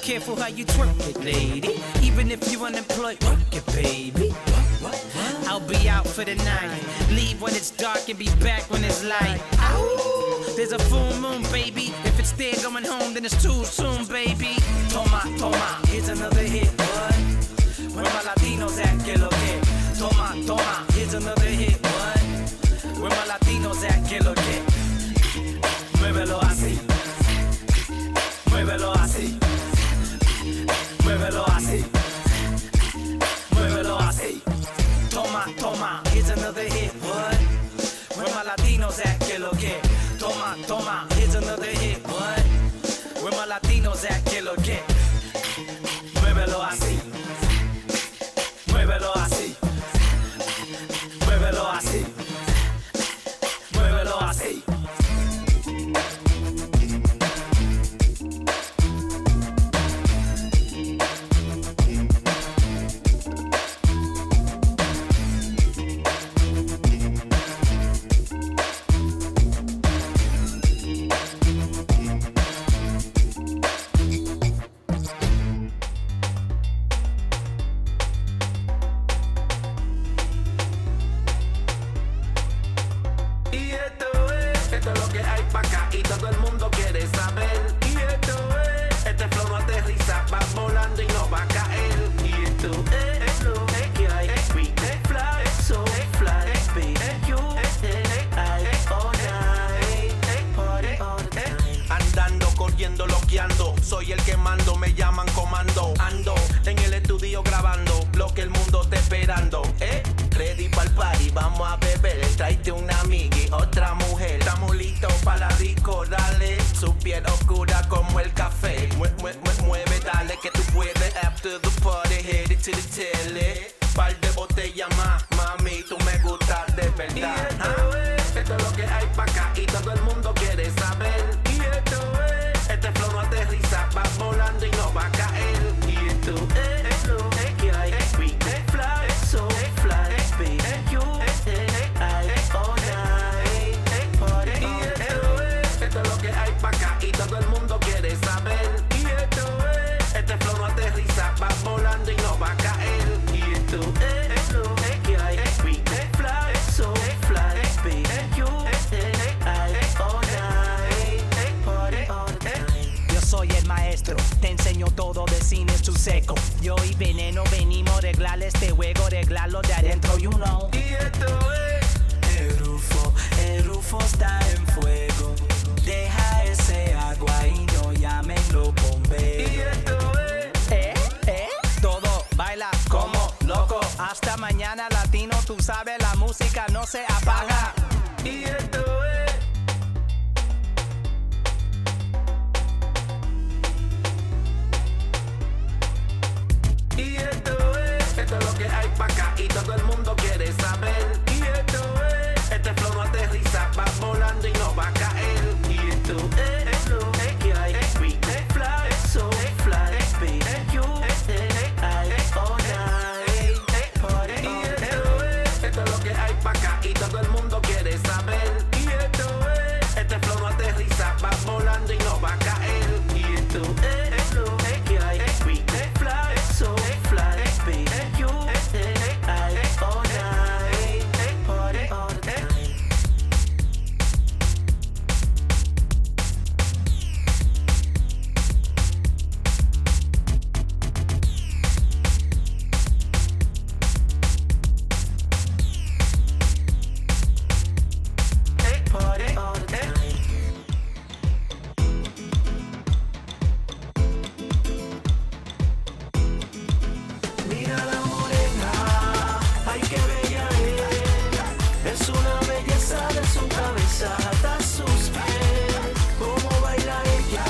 Careful how you twerk it, lady. Even if you unemployed, work it, baby. I'll be out for the night. Leave when it's dark and be back when it's light. Ow! There's a full moon, baby. If it's there going home, then it's too soon, baby. Toma, toma, here's another hit, what? Where my Latinos at, que lo que? Toma, toma, here's another hit, what? Where my Latinos at, que lo que? Muévelo así. Muévelo así. Muévelo así. Muévelo así. Toma, toma, here's another hit, what? Where my Latinos at, que lo que? Toma, toma, here's another hit, what? Where my Latinos at, que lo que? Muévelo así. Muévelo así. Muévelo así. Muévelo así. Soy el que mando, me llaman comando. Ando en el estudio grabando lo que el mundo está esperando. Ready pa'l party, vamos a beber. Tráete una amigui, otra mujer. Estamos listos para la disco, dale. Su piel oscura como el café. Mueve, dale que tú puedes. After the party, headed to the tele. Par de botellas más, mami, tú me gustas de verdad. Esto es lo que hay pa' acá y todo el mundo quiere saber. Y esto es, este flow no aterriza, va volando y no va a caer. Y esto es lo que hay, we fly, so fly, be you, I, all night, party all night. Esto es lo que hay pa' acá y todo el mundo quiere saber. Y esto es, este flow no aterriza, va volando y no va a caer. Y esto es lo que hay, we fly, so fly, be you, I, all night, party all night. Yo soy el maestro, te enseño todo de cine su seco. Yo y Veneno venimos a arreglar este juego, arreglarlo de adentro, you know. Y esto es el rufo, sabes, la música no se apaga. Y esto es. Y esto es lo que hay pa' acá y todo el mundo quiere saber. Y esto es, este flow no aterriza, va volando y no va a caer. Y esto es lo que hay, es free, es fly, so es fly, es big, es you, es all night, es party. Y esto es lo que hay pa' acá y todo el mundo quiere saber. Y esto es, este flow no aterriza, va volando y no va a caer. Y esto es lo que hay, es free, es fly, so es fly, es big, es you, es all night, es party all the time. Party all the time. Mira la morena, ay qué bella es una belleza de su cabeza hasta sus pies. Cómo baila ella,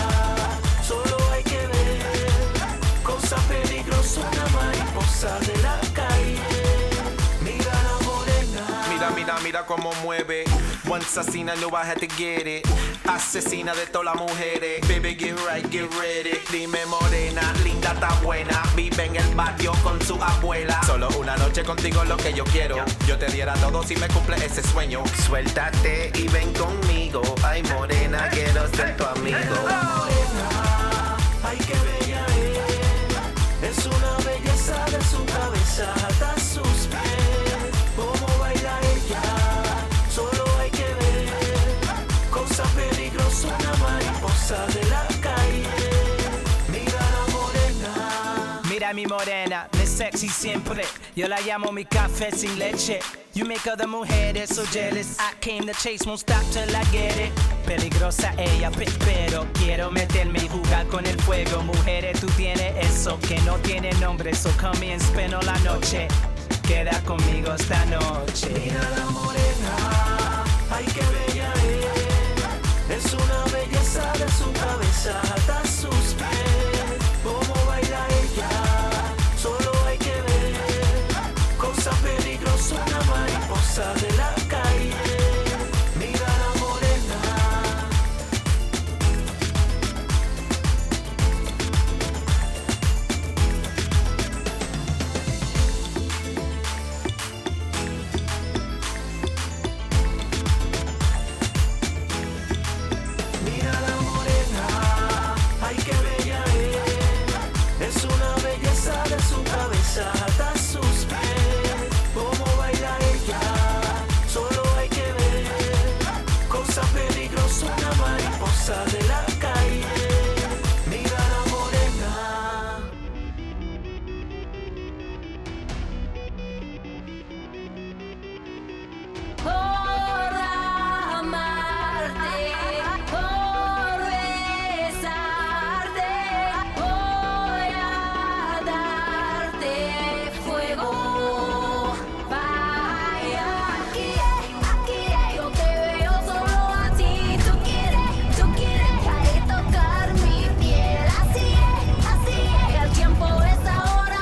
solo hay que ver. Cosa peligrosa, una mariposa de la calle. Mira la morena. Mira cómo mueve. Once I seen, I knew I had to get it. Asesina de todas las mujeres. Baby, get right, get ready. Dime morena, linda, está buena. Vive en el barrio con su abuela. Solo una noche contigo lo que yo quiero. Yo te diera todo si me cumple ese sueño. Suéltate y ven conmigo. Ay morena, quiero ser tu amigo. Morena, ay qué bella es una belleza de su cabeza hasta sus pies. Cómo baila ella, solo hay que ver. Cosa peligrosa, una mariposa de la calle. Mira la morena. Mira mi morena, me sexy siempre. Yo la llamo mi café sin leche. You make other mujeres so jealous. I came to chase, won't stop till I get it. Peligrosa ella, pero quiero meterme y jugar con el fuego. Mujeres, tú tienes eso que no tiene nombre. So come and spend all la noche. Queda conmigo esta noche. Mira la morena, ay qué bella es una belleza de su cabeza hasta sus pies. Cómo baila ella, solo hay que ver. Cosa peligrosa, una mariposa de la calle. Mira la morena. Mira la morena, ay qué bella es una belleza de su cabeza hasta sus pies. Cómo baila ella, solo hay que ver. Cosa peligrosa, una mariposa de la calle. Mira la morena. Por amarte, por besarte, voy a darte fuego. Vaya, aquí, yo te veo solo a ti. Tú quieres ahí tocar mi piel. Así es, el tiempo es ahora,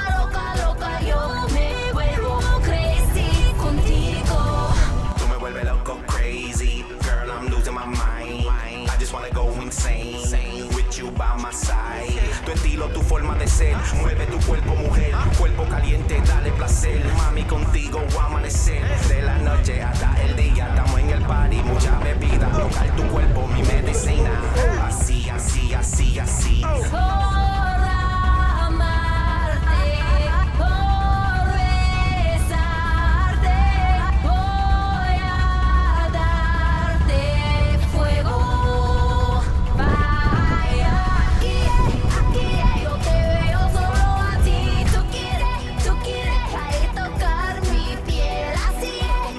loca, yo me vuelvo crazy contigo. Tú me vuelves loco, crazy. Girl, I'm losing my mind. I just wanna go insane with you by my side. Tu estilo, tu forma de ser. Mueve tu cuerpo, mujer. Cuerpo caliente, dale placer. Mami, contigo voy a amanecer. De la noche hasta el día. Estamos en el party, mucha bebida. Tocar tu cuerpo, mi medicina. Así, así, así, así. Por amarte, por besarte, voy a darte fuego. Vaya, aquí, yo te veo solo a ti. Tú quieres ahí tocar mi piel. Así es,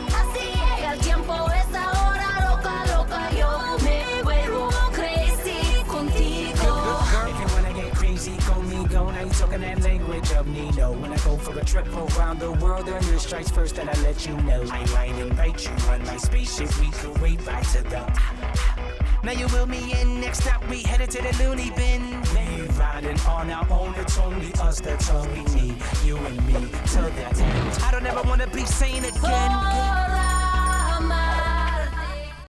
go, now you talking that language of Nino. When I go for a trip around the world, earn your stripes first, then I let you know. I might invite you on my spaceship, we could wait back to the. Now you will me in, next stop we headed to the loony bin. We riding on our own, it's only us, that's all we need. You and me, till that end. I don't ever wanna be sane again.